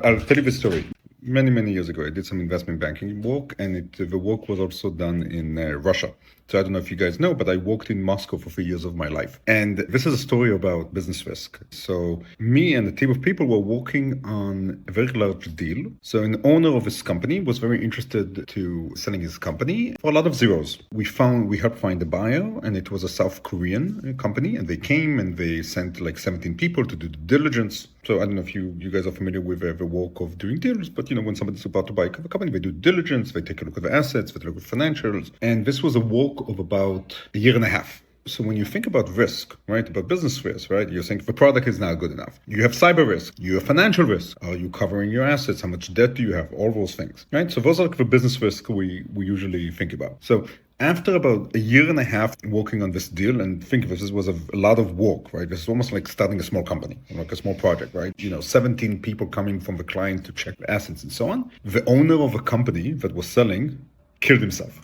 I'll tell you the story. Many years ago, I did some investment banking work, and the work was also done in Russia. So I don't know if you guys know, but I worked in Moscow for 3 years of my life. And this is a story about business risk. So me and a team of people were working on a very large deal. So an owner of his company was very interested to selling his company for a lot of zeros. We helped find a buyer, and it was a South Korean company, and they came and they sent like 17 people to do the diligence. So I don't know if you guys are familiar with the work of doing deals, but when somebody's about to buy a company, they do diligence, they take a look at the assets, they look at financials. And this was a work of about a year and a half. So when you think about risk, right, about business risk, right, you're saying the product is not good enough. You have cyber risk, you have financial risk. Are you covering your assets? How much debt do you have? All those things, right? So those are like the business risk we usually think about. So after about a year and a half working on this deal, and think of this was a lot of work, right? This is almost like starting a small company, like a small project, right? 17 people coming from the client to check the assets and so on. The owner of a company that was selling killed himself.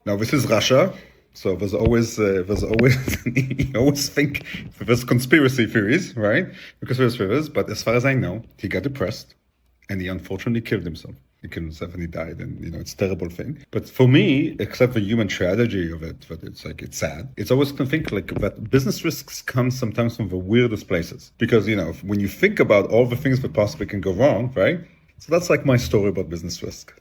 Now this is Russia. So there's always you always think there's conspiracy theories, right? Conspiracy theories, but as far as I know, he got depressed and he unfortunately killed himself. He killed himself and he died, and it's a terrible thing. But for me, except the human tragedy of it, but it's sad. It's always to think like that business risks come sometimes from the weirdest places. Because when you think about all the things that possibly can go wrong, right? So that's like my story about business risk.